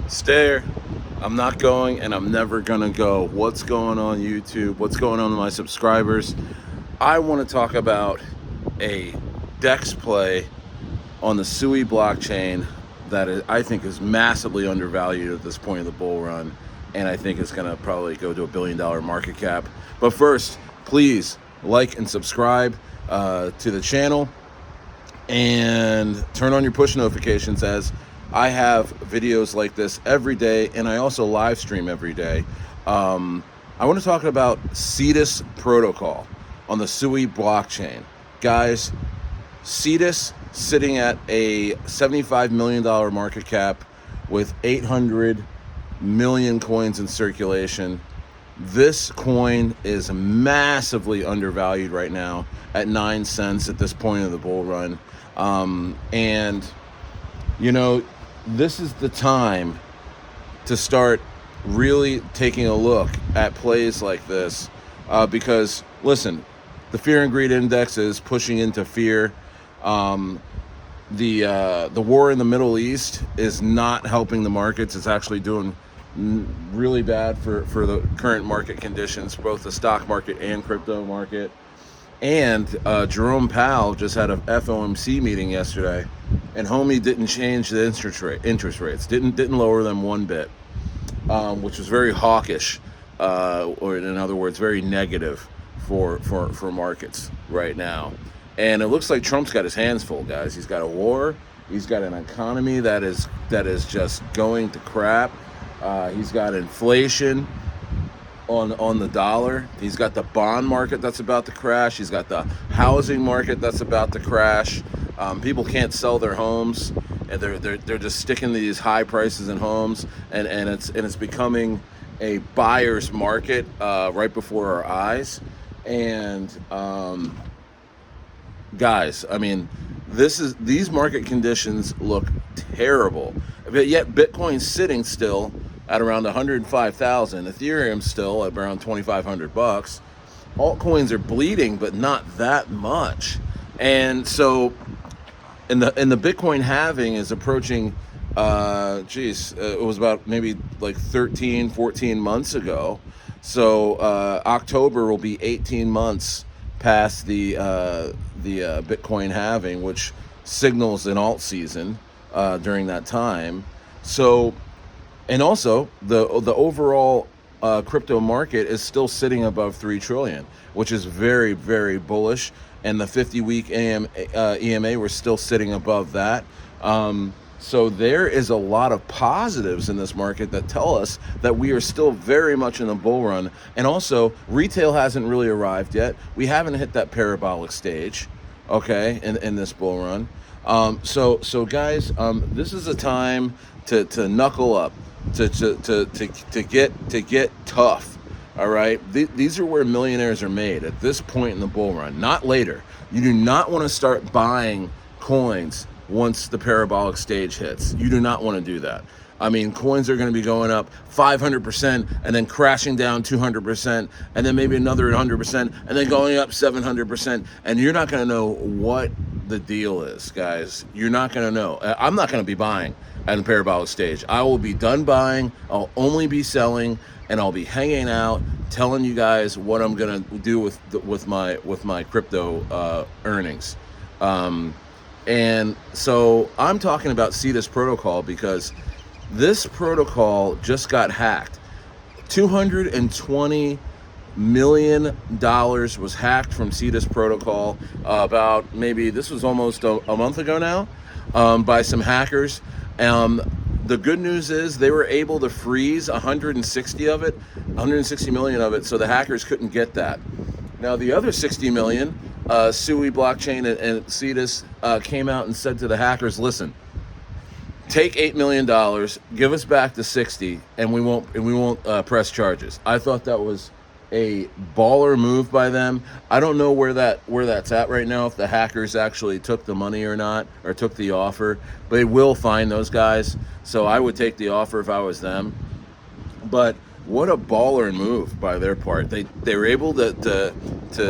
Stare. I'm not going and I'm never going to go. What's going on YouTube? What's going on with my subscribers? I want to talk about a DEX play on the Sui blockchain that I think is massively undervalued at this point of the bull run. And I think it's going to probably go to $1 billion market cap. But first, please like and subscribe to the channel and turn on your push notifications, as I have videos like this every day, and I also live stream every day. I want to talk about Cetus Protocol on the Sui blockchain. Guys, Cetus sitting at a $75 million market cap with 800 million coins in circulation. This coin is massively undervalued right now at 9 cents at this point of the bull run. And, you know, this is the time to start really taking a look at plays like this, because, listen, the fear and greed index is pushing into fear. The war in the Middle East is not helping the markets. It's actually doing really bad for the current market conditions, both the stock market and crypto market. And Jerome Powell just had an FOMC meeting yesterday, and homie didn't change the interest rates, didn't lower them one bit, which was very hawkish, or in other words, very negative for markets right now. And it looks like Trump's got his hands full, guys. He's got a war. He's got an economy that is just going to crap. He's got inflation on the dollar. He's got the bond market that's about to crash. He's got the housing market that's about to crash. People can't sell their homes, and they're just sticking to these high prices in homes, and it's becoming a buyer's market right before our eyes. And guys, I mean, these market conditions look terrible, but yet Bitcoin's sitting still at around 105,000. Ethereum's still at around 2,500 bucks. Altcoins are bleeding, but not that much. And so, in the Bitcoin halving is approaching. It was about maybe like 13, 14 months ago. So October will be 18 months past the Bitcoin halving, which signals an alt season during that time. So, and also the overall crypto market is still sitting above 3 trillion, which is very, very bullish. And the 50-week EMA, we're still sitting above that. So there is a lot of positives in this market that tell us that we are still very much in the bull run. And also, retail hasn't really arrived yet. We haven't hit that parabolic stage, okay, in this bull run. So guys, this is a time to knuckle up, to get tough. All right, these are where millionaires are made, at this point in the bull run, not later. You do not want to start buying coins once the parabolic stage hits. You do not want to do that. I mean, coins are going to be going up 500% and then crashing down 200%, and then maybe another 100%, and then going up 700%, and you're not going to know what the deal is, guys. You're not going to know. I'm not going to be buying at the parabolic stage. I will be done buying. I'll only be selling, and I'll be hanging out, telling you guys what I'm going to do with my crypto earnings. And so I'm talking about Cetus Protocol because this protocol just got hacked. $220 million was hacked from Cetus Protocol about, maybe this was almost a month ago now, by some hackers. The good news is they were able to freeze 160 million of it, so the hackers couldn't get that. Now the other 60 million, Sui blockchain and Cetus came out and said to the hackers, listen, take $8 million, give us back the 60, and we won't press charges. I thought that was a baller move by them. I don't know where that's at right now, if the hackers actually took the money or not, or took the offer. But they will find those guys, so I would take the offer if I was them. But what a baller move by their part. They were able to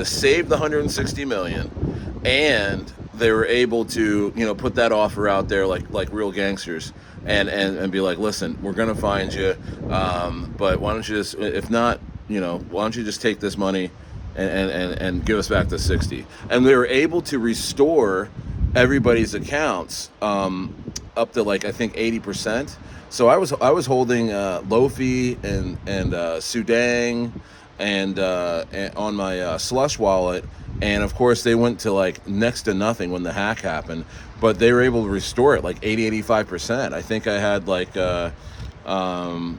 save the 160 million, and they were able to, put that offer out there like real gangsters, and be like, listen, we're gonna find you, but why don't you just, if not, why don't you just take this money and give us back the 60? And they were able to restore everybody's accounts up to like I think 80%. So I was holding Lofi and Sudang and on my Slush wallet, and of course they went to like next to nothing when the hack happened, but they were able to restore it like 85%. I think I had like I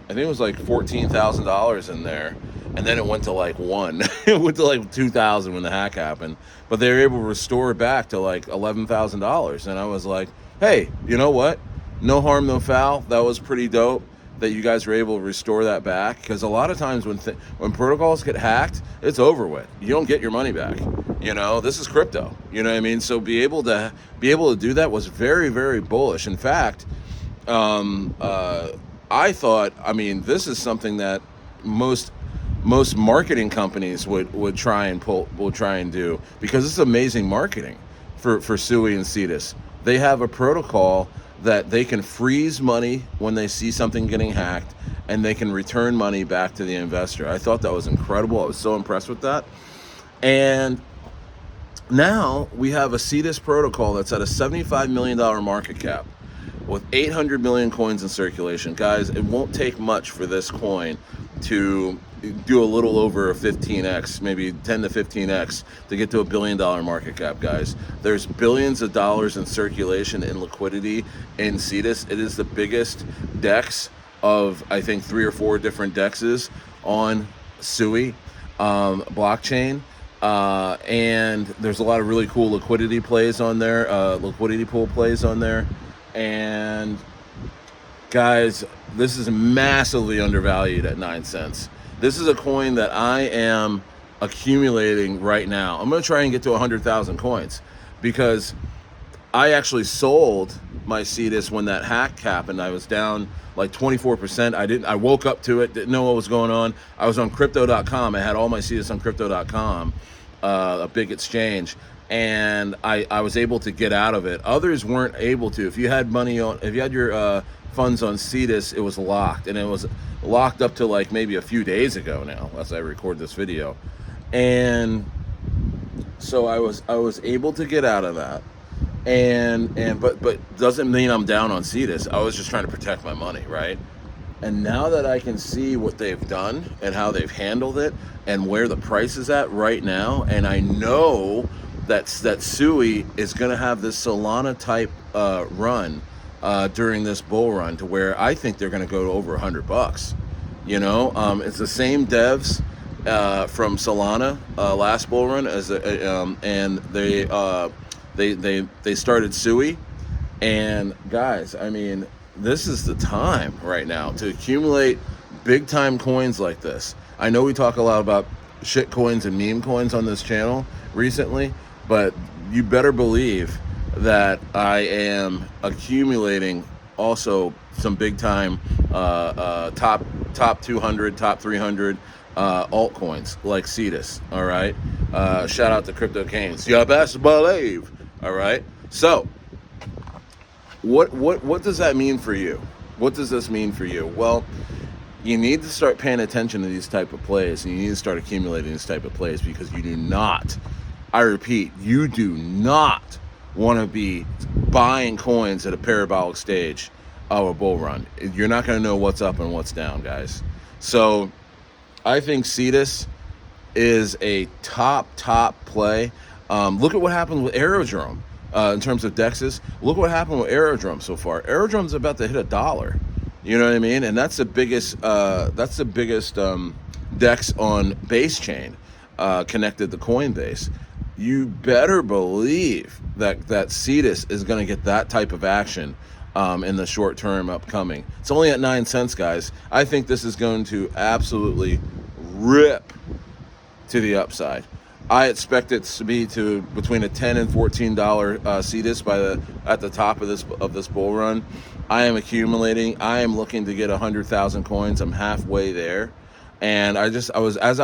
think it was like $14,000 in there, and then it went to like one. It went to like 2,000 when the hack happened, but they were able to restore it back to like $11,000, and I was like, hey, you know what? No harm, no foul. That was pretty dope that you guys were able to restore that back, because a lot of times when protocols get hacked, it's over with. You don't get your money back. This is crypto. You know what I mean? So be able to do that was very, very bullish. In fact, I thought, this is something that most marketing companies would try and do, because it's amazing marketing for Sui and Cetus. They have a protocol that they can freeze money when they see something getting hacked, and they can return money back to the investor. I thought that was incredible. I was so impressed with that. And now we have a Cetus protocol that's at a $75 million market cap with 800 million coins in circulation. Guys, it won't take much for this coin to do a little over a 15x, maybe 10 to 15x to get to $1 billion market cap, guys. There's billions of dollars in circulation and liquidity in Cetus. It is the biggest DEX of, I think, 3 or 4 different DEXs on Sui blockchain. And there's a lot of really cool liquidity plays on there, liquidity pool plays on there. And guys, this is massively undervalued at 9 cents. This is a coin that I am accumulating right now. I'm going to try and get to 100,000 coins, because I actually sold my Cetus when that hack happened. I was down like 24%. I woke up to it, didn't know what was going on. I was on crypto.com. I had all my Cetus on crypto.com, a big exchange, and I was able to get out of it. Others weren't able to. If you had your funds on Cetus, it was locked, and it was locked up to like maybe a few days ago now, as I record this video. And so I was able to get out of that, but doesn't mean I'm down on Cetus. I was just trying to protect my money, right? And now that I can see what they've done and how they've handled it and where the price is at right now, and I know that Sui is going to have this Solana type run during this bull run, to where I think they're going to go to over $100. It's the same devs from Solana last bull run and they started Sui. And guys, this is the time right now to accumulate big time coins like this. I know we talk a lot about shit coins and meme coins on this channel recently, but you better believe that I am accumulating also some big time top 200, top 300 altcoins like Cetus. All right, shout out to Crypto Canes. You best believe. All right. So what does that mean for you? What does this mean for you? Well, you need to start paying attention to these type of plays, and you need to start accumulating these type of plays, because you do not, I repeat, you do not want to be buying coins at a parabolic stage of a bull run. You're not going to know what's up and what's down, guys. So I think Cetus is a top play. Look at what happened with Aerodrome in terms of DEXs. Look what happened with Aerodrome so far. Aerodrome's about to hit $1. You know what I mean? And that's the biggest DEX on base chain connected to Coinbase. You better believe that Cetus is going to get that type of action in the short term upcoming. It's only at 9 cents, guys. I think this is going to absolutely rip to the upside. I expect it to be to between a $10 and $14 Cetus at the top of this bull run. I am accumulating. I am looking to get 100,000 coins. I'm halfway there. And as I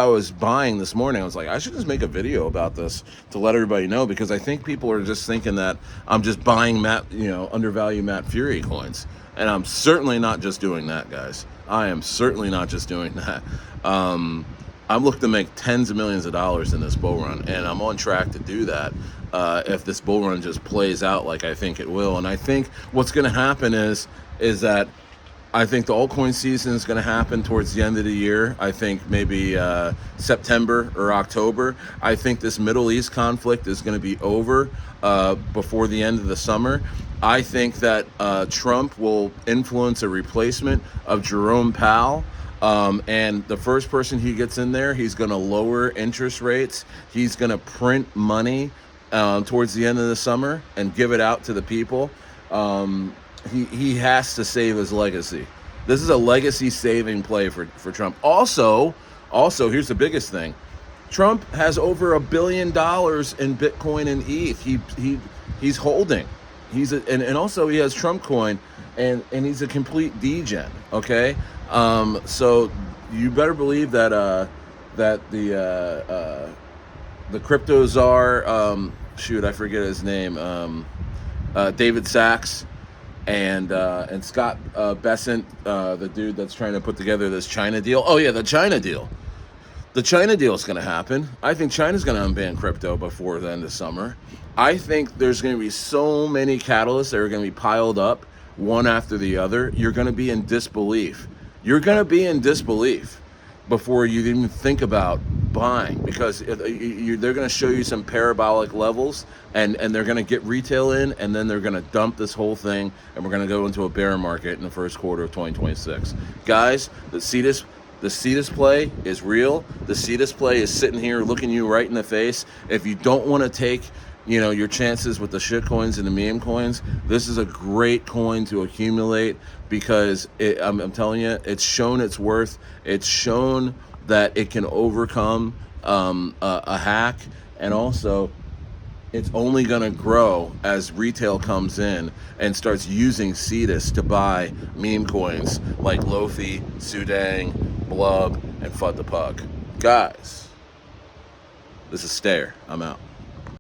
was buying this morning, I was like, I should just make a video about this to let everybody know, because I think people are just thinking that I'm just buying undervalued Matt Fury coins. And I'm certainly not just doing that, guys. I am certainly not just doing that. I'm looking to make tens of millions of dollars in this bull run, and I'm on track to do that if this bull run just plays out like I think it will. And I think what's going to happen is that I think the altcoin season is going to happen towards the end of the year. I think maybe September or October. I think this Middle East conflict is going to be over before the end of the summer. I think that Trump will influence a replacement of Jerome Powell. And the first person he gets in there, he's going to lower interest rates. He's going to print money towards the end of the summer and give it out to the people. He has to save his legacy. This is a legacy saving play for Trump. Also, here's the biggest thing. Trump has over $1 billion in Bitcoin and ETH. He's holding. And also he has Trump coin, and he's a complete degen. Okay, so you better believe that the crypto czar, I forget his name, David Sachs, and Scott Bessent, the dude that's trying to put together this China deal. Oh yeah, the China deal. The China deal is going to happen. I think China's going to unban crypto before the end of summer. I think there's going to be so many catalysts that are going to be piled up one after the other. You're going to be in disbelief. You're going to be in disbelief before you even think about buying, because they're going to show you some parabolic levels, and they're going to get retail in, and then they're going to dump this whole thing, and we're going to go into a bear market in the first quarter of 2026. Guys, the Cetus play is real. The Cetus play is sitting here looking you right in the face. If you don't want to take your chances with the shit coins and the meme coins, this is a great coin to accumulate, because I'm telling you, it's shown its worth. It's shown that it can overcome a hack, and also it's only going to grow as retail comes in and starts using Cetus to buy meme coins like Lofi, Sudang, Blub, and Fud the Pug. Guys, this is Stair. I'm out.